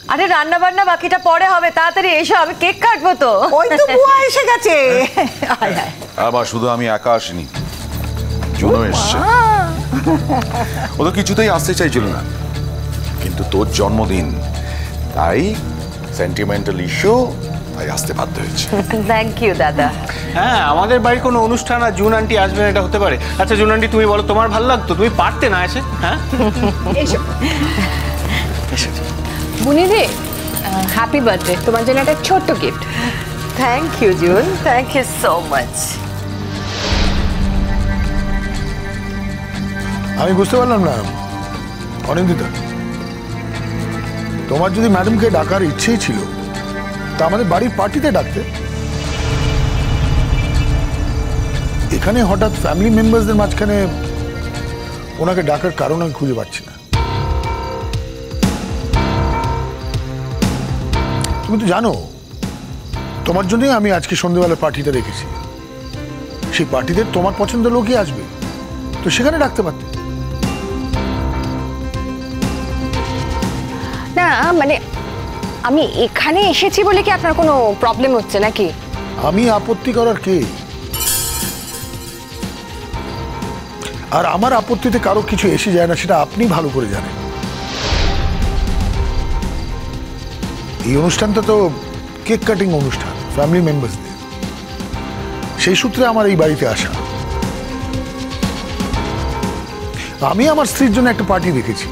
আরে রান্না বান্না বাকিটা পরে হবে, তাড়াতাড়ি এসো, আমি কেক কাটবো তো। ওই তো বুয়া এসে গেছে। আবার শুধু আমি একা আসিনি, জুনও এসছে। ও তো কিছুতেই আসতে চাইছিল না, কিন্তু তোর জন্মদিন তাই সেন্টিমেন্টাল ইস্যু, তাই আসতে বাধ্য হয়েছে। থ্যাংক ইউ দাদা। হ্যাঁ, আমাদের বাড়ি কোনো অনুষ্ঠান আর জুন আন্টি আসবেন এটা হতে পারে? আচ্ছা জুন আন্টি, তুমি বলো তোমার ভালো লাগতো, তুমি পারতে না এসে? হ্যাঁ বুনিদি, হ্যাপি বার্থডে, তোমার জন্য একটা ছোট্ট gift. Thank you June, thank you so much. আমি বুঝতে পারলাম না অনিন্দিতা, তোমার যদি ম্যাডামকে ডাকার ইচ্ছেই ছিল তা আমাদের বাড়ির পার্টিতে ডাকতে। এখানে হঠাৎ ফ্যামিলি মেম্বারসদের মাঝখানে ওনাকে ডাকার কারণ আমি খুঁজে পাচ্ছি না। তুমি তো জানো তোমার জন্যই আমি আজকে সন্ধ্যেবেলা পার্টিটা রেখেছি। সেই পার্টিতে তোমার পছন্দের লোকই আসবে, তো সেখানে ডাকতে পারতে। না মানে আমি এখানে এসেছি বলে কি আপনার কোনো প্রবলেম হচ্ছে নাকি? আমি আপত্তি করার কে? আর আমার আপত্তিতে কারো কিছু এসে যায় না, সেটা আপনি ভালো করে জানেন। এই অনুষ্ঠানটা তো কেক কাটিং অনুষ্ঠান, ফ্যামিলি মেম্বারসদের। সেই সূত্রে আমার এই বাড়িতে আসা। আমি আমার স্ত্রীর জন্য একটা পার্টি রেখেছি,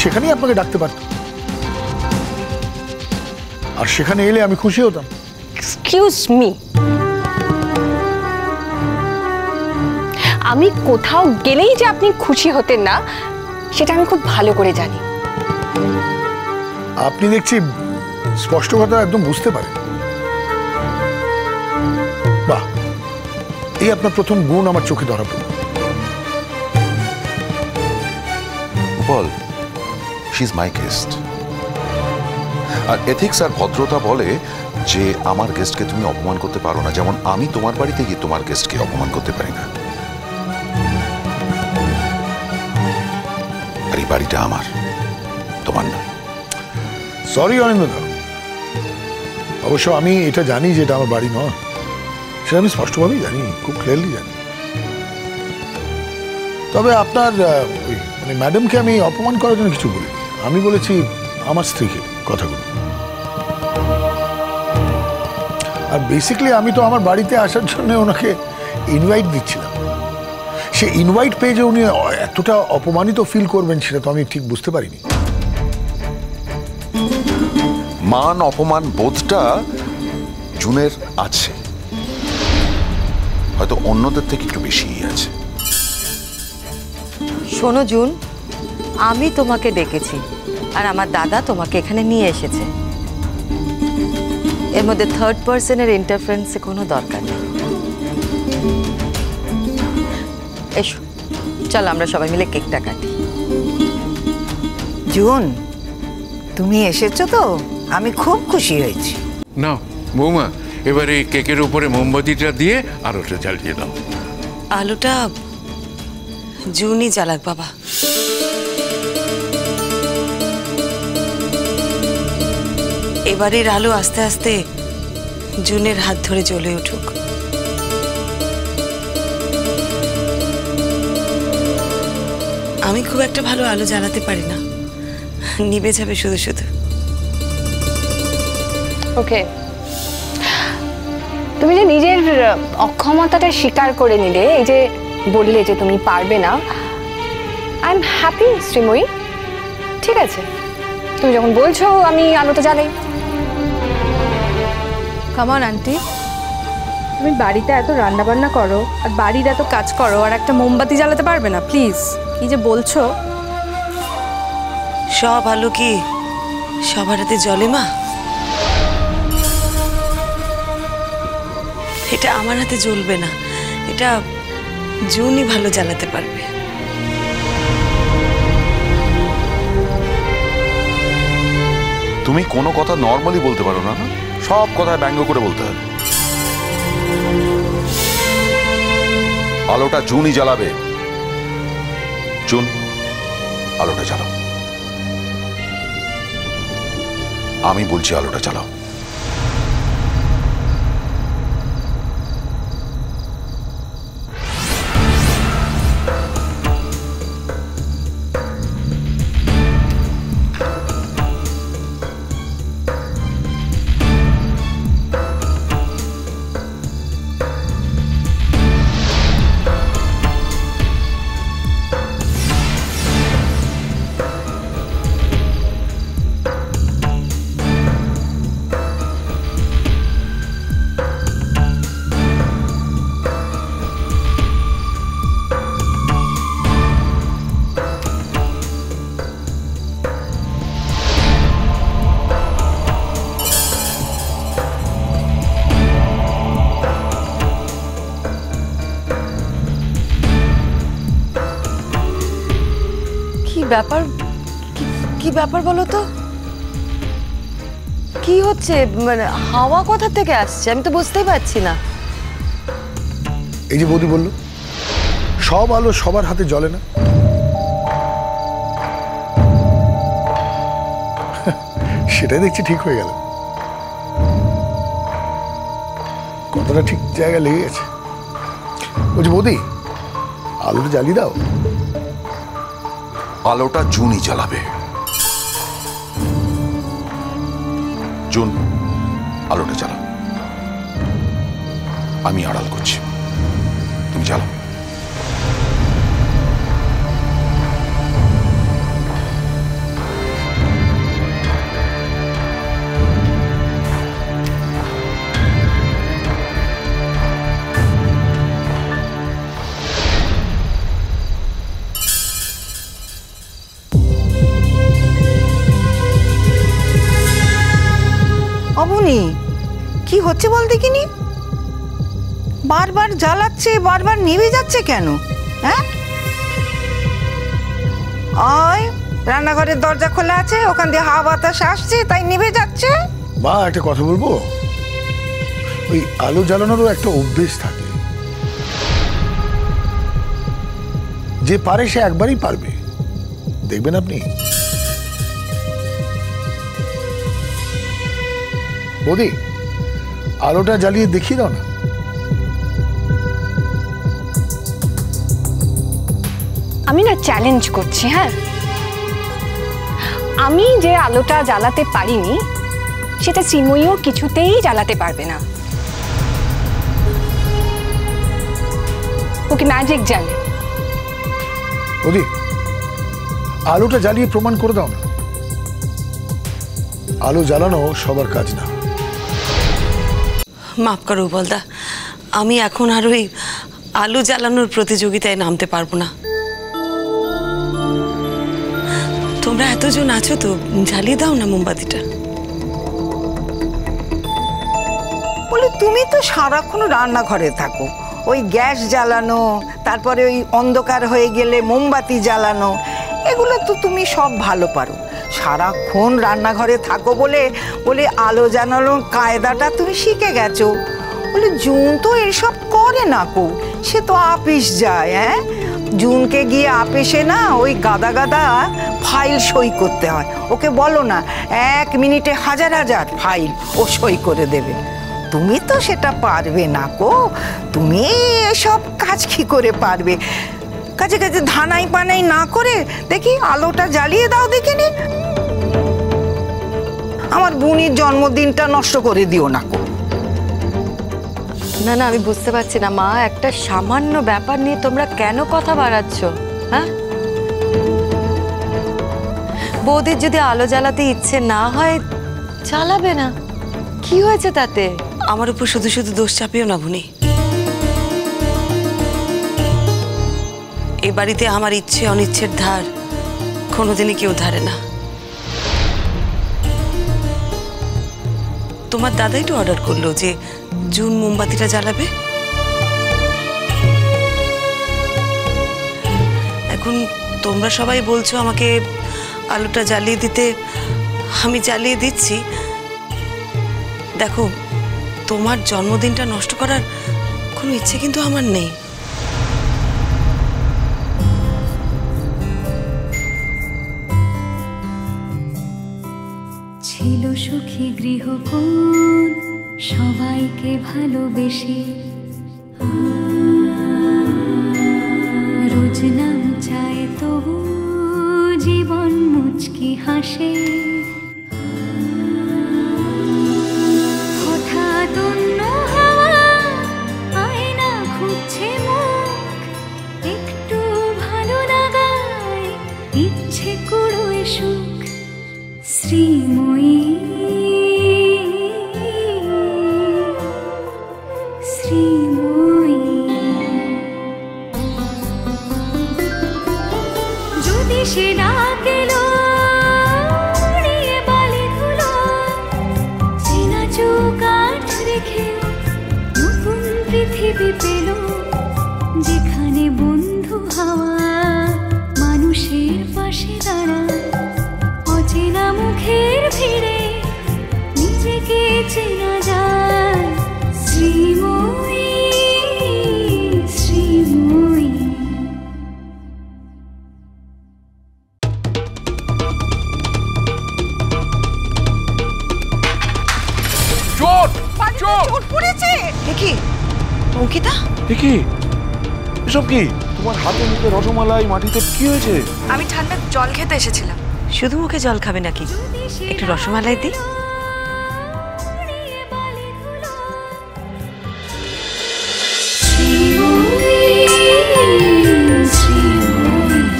সেখানেই আপনাকে ডাকতে পারতাম, আর সেখানে এলে আমি খুশি হতাম। এক্সকিউজ মি, আমি কোথাও গেলেই যে আপনি খুশি হতেন না সেটা আমি খুব ভালো করে জানি। আপনি দেখছি স্পষ্ট কথা একদম বুঝতে পারেন। বাহ, এই আপনার প্রথম গুণ আমার চোখে ধরা পড়ল। বল, শি ইজ মাই গেস্ট, আর এথিক্স আর ভদ্রতা বলে যে আমার গেস্টকে তুমি অপমান করতে পারো না, যেমন আমি তোমার বাড়িতে গিয়ে তোমার গেস্টকে অপমান করতে পারি না। আর এই বাড়িটা আমার, তোমার না। সরি অনিন্দদা, অবশ্য আমি এটা জানি যে এটা আমার বাড়ি নয়, সেটা আমি স্পষ্টভাবেই জানি, খুব ক্লিয়ারলি জানি। তবে আপনার মানে ম্যাডামকে আমি অপমান করার জন্য কিছু বলিনি। আমি বলেছি আমার স্ত্রীকে কথাগুলো। আর বেসিক্যালি আমি তো আমার বাড়িতে আসার জন্য ওনাকে ইনভাইট দিচ্ছিলাম। সে ইনভাইট পেয়ে যে উনি এতটা অপমানিত ফিল করবেন সেটা তো আমি ঠিক বুঝতে পারিনি। মান অপমান বোধটা জুনের আছে, হয়তো অন্যদের থেকে একটু বেশিই আছে। শোনো জুন, আমি তোমাকে ডেকেছি আর আমার দাদা তোমাকে এখানে নিয়ে এসেছে, এর মধ্যে থার্ড পার্সনের ইন্টারফারেন্সে কোনো দরকার নেই। এসো, চলো আমরা সবাই মিলে কেকটা কাটি। জুন, তুমি এসেছো তো আমি খুব খুশি হয়েছি। নাও বৌমা, এবারে কেকের উপরে মোমবাতিটা দিয়ে আলোটা জ্বালিয়ে দাও। আলোটা জুনই জ্বালাক বাবা। এবারের আলো আস্তে আস্তে জুনের হাত ধরে জ্বলে উঠুক। আমি খুব একটা ভালো আলো জ্বালাতে পারি না, নিভে যাবে শুধু শুধু। ওকে, তুমি যে নিজের অক্ষমতাটা স্বীকার করে নিলে, এই যে বললে যে তুমি পারবে না, আই এম হ্যাপি শ্রীময়ী। ঠিক আছে, তুমি যখন বলছো আমি আলোটা জ্বালাই। কামান আন্টি, তুমি বাড়িতে এত রান্না বান্না করো আর বাড়ির এত কাজ করো, আর একটা মোমবাতি জ্বালাতে পারবে না প্লিজ? কি যে বলছো। সব আলো কি সবার হাতে জ্বলে মা? এটা আমার হাতে জ্বলবে না, এটা জুনই ভালো জ্বালাতে পারবে। তুমি কোনো কথা নর্মালি বলতে পারো না, সব কথা ব্যঙ্গ করে বলতে হয়। আলোটা জুনই জ্বালাবে। জুন, আলোটা জ্বালাও। আমি বলছি আলোটা জ্বালাও। ব্যাপার কি ব্যাপার বলো তো? কি হচ্ছে? মানে হাওয়া কোথা থেকে আসছে আমি তো বুঝতেই পারছি না। এই যে বৌদি বললো সব আলো সবার হাতে জ্বলে না, সেটাই দেখছি ঠিক হয়ে গেল। কথাটা ঠিক জায়গায় লেগে গেছে। বলছি বৌদি আলোটা জ্বালিয়ে দাও। আলোটা জুনই জ্বালাবে। জুন, আলোটা জ্বালাও। আমি আড়াল করছি, তুমি জ্বালাও। অবনি কি হচ্ছে বল দেখিনি? বারবার জ্বালাচ্ছে, বারবার নিভে যাচ্ছে কেন? হ্যাঁ, ওই রান্নাঘরের দরজা খোলা আছে, ওখান দিয়ে হাওয়া বাতাস আসছে তাই নিভে যাচ্ছে। মা একটা কথা বলবো, ওই আলো জ্বালানোরও একটা অভ্যেস থাকে। যে পারে সে একবারই পারবে, দেখবেন আপনি। বৌদি আলোটা জ্বালিয়ে দেখিয়ে দাও না। আমি না চ্যালেঞ্জ করছি, হ্যাঁ আমি যে আলোটা জ্বালাতে পারিনি সেটা শ্রীময়ীও কিছুতেই জ্বালাতে পারবে না। ওকে ম্যাজিক জানে। বৌদি আলোটা জ্বালিয়ে প্রমাণ করে দাও না। আলো জ্বালানো সবার কাজ না। মাফ করো বলদা, আমি এখন আর ওই আলু জ্বালানোর প্রতিযোগিতায় নামতে পারবো না। তোমরা এতজন আছো তো, জ্বালিয়ে দাও না মোমবাতিটা। বলে তুমি তো সারাক্ষণ রান্নাঘরে থাকো, ওই গ্যাস জ্বালানো, তারপরে ওই অন্ধকার হয়ে গেলে মোমবাতি জ্বালানো, এগুলো তো তুমি সব ভালো পারো। সারাক্ষণ রান্নাঘরে থাকো বলে বলে আলো জ্বালানোর কায়দাটা তুমি শিখে গেছো। বলে জুন তো এসব করে না কো, সে তো আপিস যায়। হ্যাঁ, জুনকে গিয়ে আপিসে না ওই গাদা গাদা ফাইল সই করতে হয়। ওকে বলো না 1 মিনিটে হাজার হাজার ফাইল ও সই করে দেবে। তুমি তো সেটা পারবে না কো। তুমি এসব কাজ কি করে পারবে? কাজে কাজে ধানাই পানাই না করে দেখি আলোটা জ্বালিয়ে দাও দেখিনি। আমার বোনের জন্মদিনটা নষ্ট করে দিও না কো। না না, আমি বুঝতে পারছি না মা, একটা সামান্য ব্যাপার নিয়ে তোমরা কেন কথা বাড়াচ্ছ? হ্যাঁ, বৌদির যদি আলো জ্বালাতে ইচ্ছে না হয় জ্বালাবে না, কি হয়েছে তাতে? আমার উপর শুধু শুধু দোষ চাপিও না ভুনি। এ বাড়িতে আমার ইচ্ছে অনিচ্ছের ধার কোনোদিনই কেউ ধারে না। তোমার দাদাই তো অর্ডার করলো যে জুন মোমবাতিটা জ্বালাবে। এখন তোমরা সবাই বলছো আমাকে আলোটা জ্বালিয়ে দিতে, আমি জ্বালিয়ে দিচ্ছি। দেখো, তোমার জন্মদিনটা নষ্ট করার কোনো ইচ্ছে কিন্তু আমার নেই। ছিল সুখী গৃহকোণ সবাইকে ভালোবেসে, রোজ নাম চায় তবু জীবন মুচকি হাসে। হঠাৎ অন্য হাওয়া আয়না খুঁজছে মুখ, একটু ভালো লাগায় ইচ্ছে কুড়োয় সুখ। শ্রীময়ী শ্রীময়ী, যদি সে ডাক এলো উড়িয়ে বালি ধুলো, চেনা চোখ আঠ রেখে নতুন পৃথিবী পেল, যেখানে বন্ধু হাওয়া মানুষের পাশে দাঁড়ায়। অচেনা মুখের ভিড়ে নিজেকে চেনা যায়। শ্রীময়ী শ্রীময়ী। চোট চোট চোট পড়েছে। কি অঙ্কিতা? কি এসব কি? তোমার হাতে মুখে রসমালাই মাটিতে কি হয়েছে? আমি ঠান্ডা জল খেতে এসেছিলাম। শুধু মুখে জল খাবে নাকি? একটু রসমালাই দিই।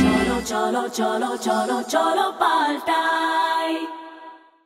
চলো চলো চলো চলো চলো পাল্টা